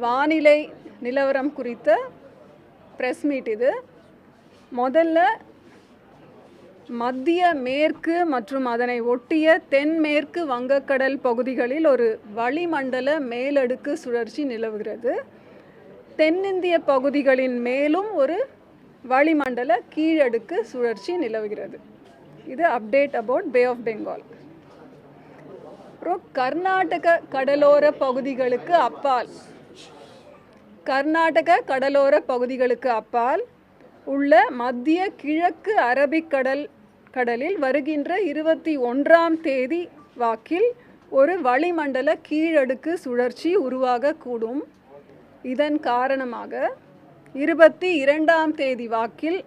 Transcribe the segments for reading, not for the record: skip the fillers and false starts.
வானிலை நிலவரம் குறித்த பிரஸ் மீட் இது. முதல்ல மத்திய மேற்கு மற்றும் அதனை ஒட்டிய தென்மேற்கு வங்கக்கடல் பகுதிகளில் ஒரு வளிமண்டல மேலடுக்கு சுழற்சி நிலவுகிறது. தென்னிந்திய பகுதிகளின் மேலும் ஒரு வளிமண்டல கீழடுக்கு சுழற்சி நிலவுகிறது. இது update about bay of Bengal. அப்புறம் கர்நாடக கடலோர பகுதிகளுக்கு அப்பால் உள்ள மத்திய கிழக்கு அரபிக்கடலில் வருகின்ற 21ஆம் தேதி வாக்கில் ஒரு வளிமண்டல கீழடுக்கு சுழற்சி உருவாகக்கூடும். இதன் காரணமாக 22ஆம் தேதி வாக்கில்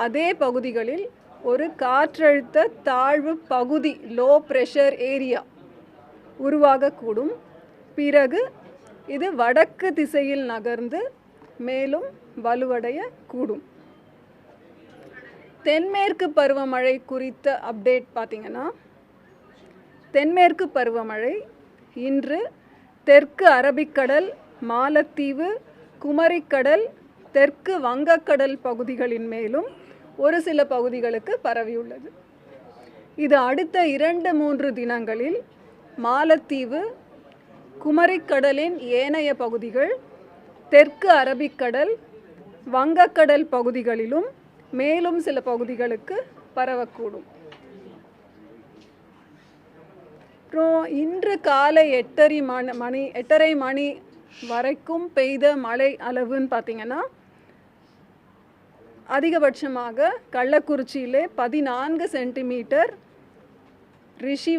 அதே பகுதிகளில் ஒரு காற்றழுத்த தாழ்வு பகுதி லோ ப்ரெஷர் ஏரியா உருவாகக்கூடும். பிறகு இது வடக்கு திசையில் நகர்ந்து மேலும் வலுவடைய கூடும். தென்மேற்கு பருவமழை குறித்த அப்டேட் பார்த்திங்கன்னா, தென்மேற்கு பருவமழை இன்று தெற்கு அரபிக்கடல், மாலத்தீவு, குமரிக்கடல், தெற்கு வங்கக்கடல் பகுதிகளின் மேலும் ஒரு சில பகுதிகளுக்கு பரவியுள்ளது. இது அடுத்த 2-3 தினங்களில் மாலத்தீவு, குமரிக்கடலின் ஏனைய பகுதிகள், தெற்கு அரபிக்கடல், வங்கக்கடல் பகுதிகளிலும் மேலும் சில பகுதிகளுக்கு பரவக்கூடும். அப்புறம் இன்று காலை 8:30 மணி வரைக்கும் பெய்த மழை அளவுன்னு பார்த்திங்கன்னா, அதிகபட்சமாக கள்ளக்குறிச்சியிலே 14 சென்டிமீட்டர் ரிஷி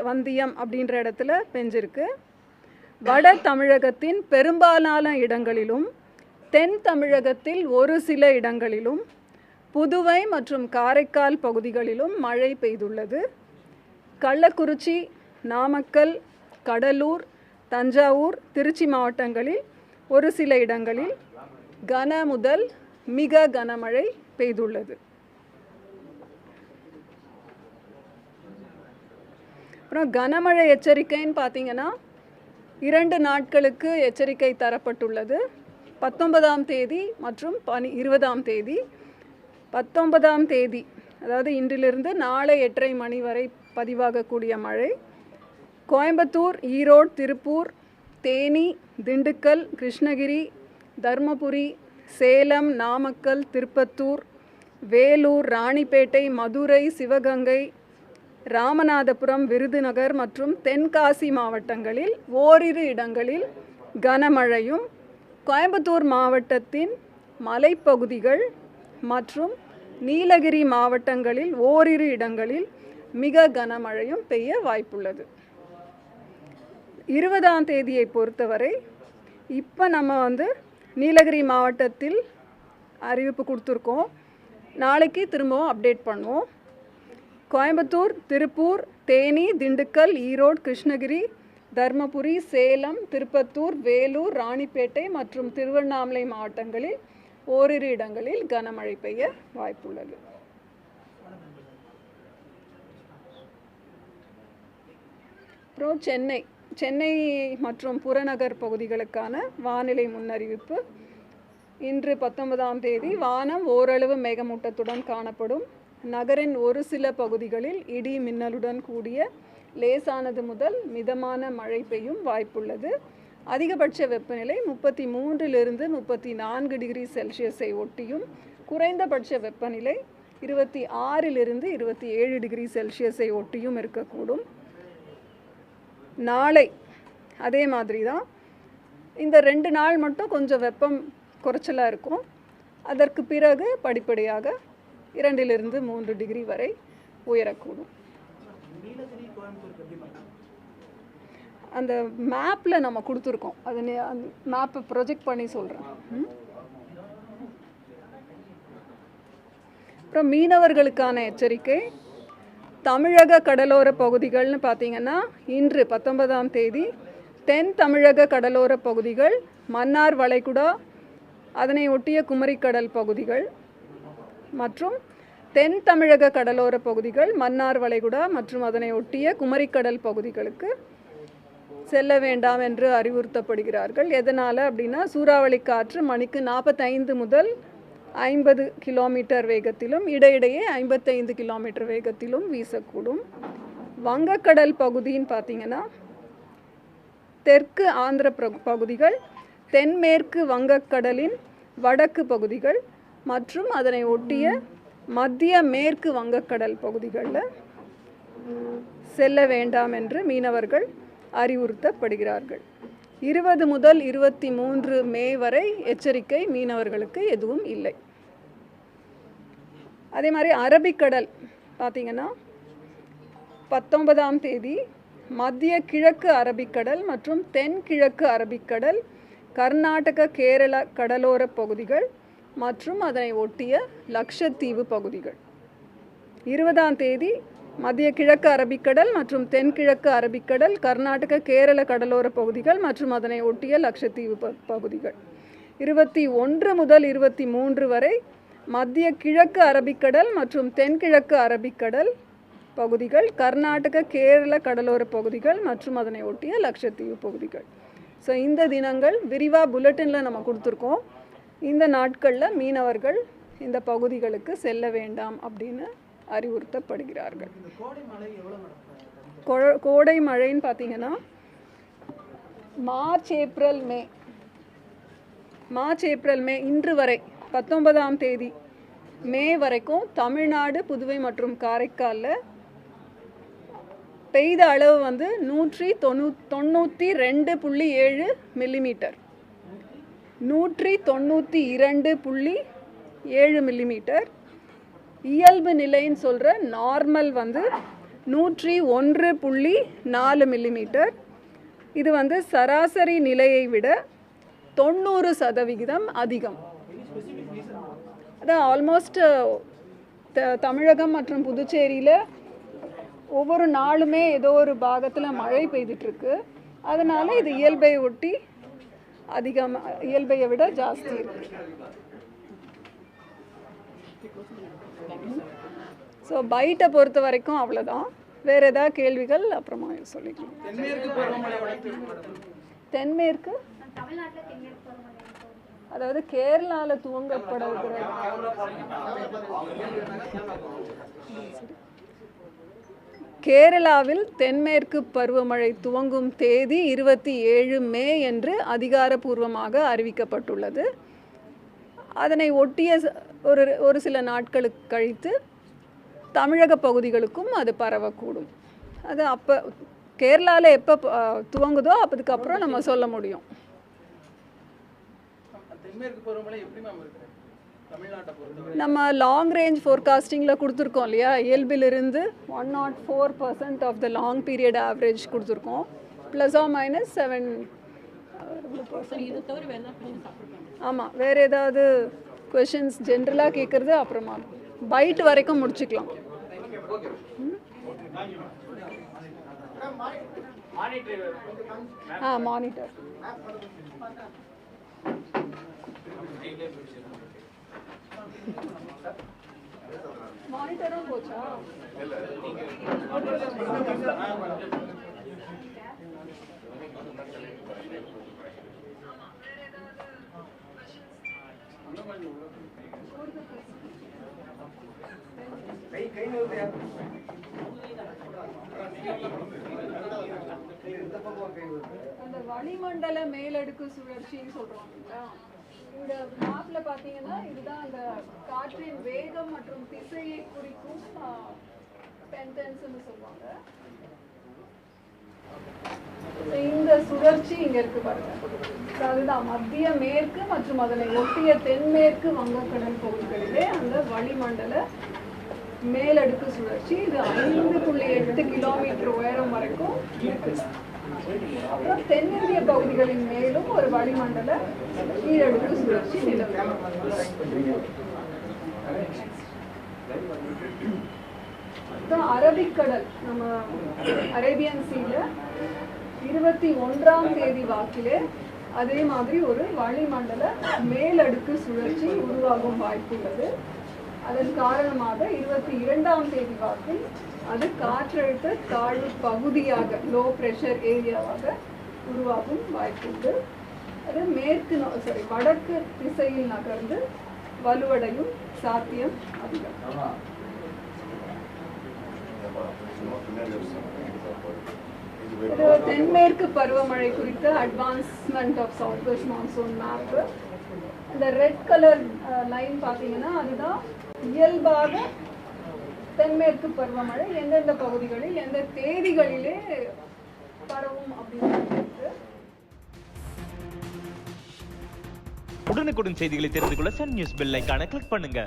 வந்தியம் அப்படின்ற இடத்துல பெஞ்சிருக்கு. வட தமிழகத்தின் பெரும்பாலான இடங்களிலும், தென் தமிழகத்தில் ஒரு சில இடங்களிலும், புதுவை மற்றும் காரைக்கால் பகுதிகளிலும் மழை பெய்துள்ளது. கள்ளக்குறிச்சி, நாமக்கல், கடலூர், தஞ்சாவூர், திருச்சி மாவட்டங்களில் ஒரு சில இடங்களில் கன முதல் மிக கனமழை பெய்துள்ளது. அப்புறம் கனமழை எச்சரிக்கைன்னு பார்த்திங்கன்னா, 2 நாட்களுக்கு எச்சரிக்கை தரப்பட்டுள்ளது. 19ஆம் தேதி மற்றும் 20ஆம் தேதி. 19ஆம் தேதி அதாவது இன்றிலிருந்து நாளை 8:30 மணி வரை பதிவாகக்கூடிய மழை கோயம்புத்தூர், ஈரோடு, திருப்பூர், தேனி, திண்டுக்கல், கிருஷ்ணகிரி, தர்மபுரி, சேலம், நாமக்கல், திருப்பத்தூர், வேலூர், ராணிப்பேட்டை, மதுரை, சிவகங்கை, ராமநாதபுரம், விருதுநகர் மற்றும் தென்காசி மாவட்டங்களில் ஓரிரு இடங்களில் கனமழையும், கோயம்புத்தூர் மாவட்டத்தின் மலைப்பகுதிகள் மற்றும் நீலகிரி மாவட்டங்களில் ஓரிரு இடங்களில் மிக கனமழையும் பெய்ய வாய்ப்புள்ளது. 20ஆம் தேதியை பொறுத்தவரை இப்போ நம்ம நீலகிரி மாவட்டத்தில் அறிவிப்பு கொடுத்துருக்கோம். நாளைக்கு திரும்பவும் அப்டேட் பண்ணுவோம். கோயம்புத்தூர், திருப்பூர், தேனி, திண்டுக்கல், ஈரோடு, கிருஷ்ணகிரி, தர்மபுரி, சேலம், திருப்பத்தூர், வேலூர், ராணிப்பேட்டை மற்றும் திருவண்ணாமலை மாவட்டங்களில் ஓரிரு இடங்களில் கனமழை பெய்ய வாய்ப்புள்ளது. அப்புறம் சென்னை மற்றும் புறநகர் பகுதிகளுக்கான வானிலை முன்னறிவிப்பு. இன்று 19ஆம் தேதி வானம் ஓரளவு மேகமூட்டத்துடன் காணப்படும். நகரின் ஒரு சில பகுதிகளில் இடி மின்னலுடன் கூடிய லேசானது முதல் மிதமான மழை பெய்யும் வாய்ப்புள்ளது. அதிகபட்ச வெப்பநிலை 33 to 34 டிகிரி செல்சியஸை ஒட்டியும், குறைந்தபட்ச வெப்பநிலை 26 to 27 டிகிரி செல்சியஸை ஒட்டியும் இருக்கக்கூடும். நாளை அதே மாதிரி தான். இந்த 2 நாள் மட்டும் கொஞ்சம் வெப்பம் குறைச்சலாக இருக்கும். அதற்கு பிறகு படிப்படியாக 2 to 3 டிகிரி வரை உயரக்கூடும். அந்த மேப்பில் நம்ம கொடுத்துருக்கோம். அது அந்த மேப்பை ப்ரொஜெக்ட் பண்ணி சொல்கிறேன். அப்புறம் மீனவர்களுக்கான எச்சரிக்கை. தமிழக கடலோர பகுதிகள்னு பார்த்திங்கன்னா, இன்று 19ஆம் தேதி தென் தமிழக கடலோர பகுதிகள், மன்னார் வளைகுடா, அதனை ஒட்டிய குமரிக்கடல் பகுதிகள் மற்றும் தென் தமிழக கடலோர பகுதிகள், மன்னார் வளைகுடா மற்றும் அதனை ஒட்டிய குமரிக்கடல் பகுதிகளுக்கு செல்ல வேண்டாம் என்று அறிவுறுத்தப்படுகிறார்கள். எதனால் அப்படின்னா, சூறாவளி காற்று மணிக்கு 45 முதல் 50 கிலோமீட்டர் வேகத்திலும் இடையிடையே 55 கிலோமீட்டர் வேகத்திலும் வீசக்கூடும். வங்கக்கடல் பகுதின்னு பார்த்தீங்கன்னா, தெற்கு ஆந்திர பகுதிகள், தென்மேற்கு வங்கக்கடலின் வடக்கு பகுதிகள் மற்றும் அதனை ஒட்டிய மத்திய மேற்கு வங்கக்கடல் பகுதிகளில் செல்ல வேண்டாம் என்று மீனவர்கள் அறிவுறுத்தப்படுகிறார்கள். 20 முதல் 23 மே வரை எச்சரிக்கை மீனவர்களுக்கு எதுவும் இல்லை. அதே மாதிரி அரபிக்கடல் பார்த்தீங்கன்னா 19ஆம் தேதி மத்திய கிழக்கு அரபிக்கடல் மற்றும் தென்கிழக்கு அரபிக்கடல், கர்நாடக கேரள கடலோர பகுதிகள் மற்றும் அதனை ஒட்டிய லட்சத்தீவு பகுதிகள். 20ஆம் தேதி மத்திய கிழக்கு அரபிக்கடல் மற்றும் தென்கிழக்கு அரபிக்கடல், கர்நாடக கேரள கடலோர பகுதிகள் மற்றும் அதனை ஒட்டிய லட்சத்தீவு பகுதிகள். 21 முதல் 23 வரை மத்திய கிழக்கு அரபிக்கடல் மற்றும் தென்கிழக்கு அரபிக்கடல் பகுதிகள், கர்நாடக கேரள கடலோர பகுதிகள் மற்றும் அதனை ஒட்டிய லட்சத்தீவு பகுதிகள். ஸோ இந்த தினங்கள் விரிவாக புல்லட்டினில் நம்ம கொடுத்துருக்கோம். இந்த நாட்களில் மீனவர்கள் இந்த பகுதிகளுக்கு செல்ல வேண்டாம் அப்படின்னு அறிவுறுத்தப்படுகிறார்கள். கோடை மழைன்னு பார்த்தீங்கன்னா மார்ச் ஏப்ரல் மே இன்று வரை 19ஆம் தேதி மே வரைக்கும் தமிழ்நாடு, புதுவை மற்றும் காரைக்காலில் பெய்த அளவு 192.7 மில்லிமீட்டர், 192.7 மில்லிமீட்டர். இயல்பு நிலைன்னு சொல்கிற நார்மல் 101.4 மில்லிமீட்டர். இது சராசரி நிலையை விட 90% அதிகம். அதான் ஆல்மோஸ்ட் தமிழகம் மற்றும் புதுச்சேரியில் ஒவ்வொரு நாளுமே ஏதோ ஒரு பாகத்தில் மழை பெய்துட்ருக்கு. அதனால் இது இயல்பை ஒட்டி இயல்பையை விட ஜாஸ்தி இருக்கு. ஸோ பைட்டை பொறுத்த வரைக்கும் அவ்வளோதான். வேறு ஏதாவது கேள்விகள் அப்புறமா சொல்லிக்கலாம். தென்மேற்கு அதாவது கேரளாவில் துவங்கப்படுகிற கேரளாவில் தென்மேற்கு பருவமழை துவங்கும் தேதி 27 மே என்று அதிகாரப்பூர்வமாக அறிவிக்கப்பட்டுள்ளது. அதனை ஒட்டிய ஒரு சில நாட்களுக்கு கழித்து தமிழக பகுதிகளுக்கும் அது பரவக்கூடும். அது அப்போ கேரளாவில் எப்போ துவங்குதோ அதுக்கப்புறம் நம்ம சொல்ல முடியும். நம்ம லாங் ரேஞ்ச் ஃபோர்காஸ்டிங்கில் கொடுத்துருக்கோம் இல்லையா, இயல்பிலிருந்து 104% of the long period average கொடுத்துருக்கோம். +or-7. ஆமாம், வேறு ஏதாவது கொஷின்ஸ் ஜென்ரலாக கேட்குறது அப்புறமா பைட் வரைக்கும் முடிச்சுக்கலாம். மானிட்டர் மானிட்டரும் போச்சா? அந்த வளிமண்டல மேலடுக்கு சுழற்சின்னு சொல்றோம். இந்த மேப்ல பாத்தீங்கன்னா இதுதான் அந்த காற்றின் வேகம் மற்றும் திசையை குறிக்கும் பென்டென்ஸ்னு சொல்லுவாங்க. இந்த சுழற்சி இங்க இருக்கு பாருங்க. அதுதான் மத்திய மேற்கு மற்றும் அதனை ஒட்டிய தென்மேற்கு வங்கக்கடல் பகுதிகளிலே அந்த வளிமண்டல மேலடுக்கு சுழற்சி. இது 5.8 கிலோமீட்டர் உயரம் வரைக்கும் இருக்கு. அப்புறம் தென்னிந்திய பகுதிகளின் மேலும் ஒரு வளிமண்டல கீழடுக்கு சுழற்சி நிலவும். அரபிக்கடல், நம்ம அரேபியன் சீல 21ஆம் தேதி வாக்கிலே அதே மாதிரி ஒரு வளிமண்டல மேலடுக்கு சுழற்சி உருவாகும் வாய்ப்புள்ளது. அதன் காரணமாக 22ஆம் தேதி வாக்கில் அது காற்றழுத்த தாழ்வு பகுதியாக, லோ ப்ரெஷர் ஏரியாவாக உருவாகும் வாய்ப்புண்டு. அது வடக்கு திசையில் நகர்ந்து வலுவடையும் சாத்தியம் அதிகம். இது தென்மேற்கு பருவமழை குறித்த advancement of south west monsoon map. இந்த ரெட் கலர் லைன் பார்த்தீங்கன்னா அதுதான் இயல்பாக தென்மேற்கு பருவமழை எந்தெந்த பகுதிகளில் எந்த தேதிகளிலே பரவும் அப்படின்னு. உடனுக்குடன் செய்திகளை தெரிந்து கொள்ள சன் நியூஸ் பெல் ஐகானை கிளிக் பண்ணுங்க.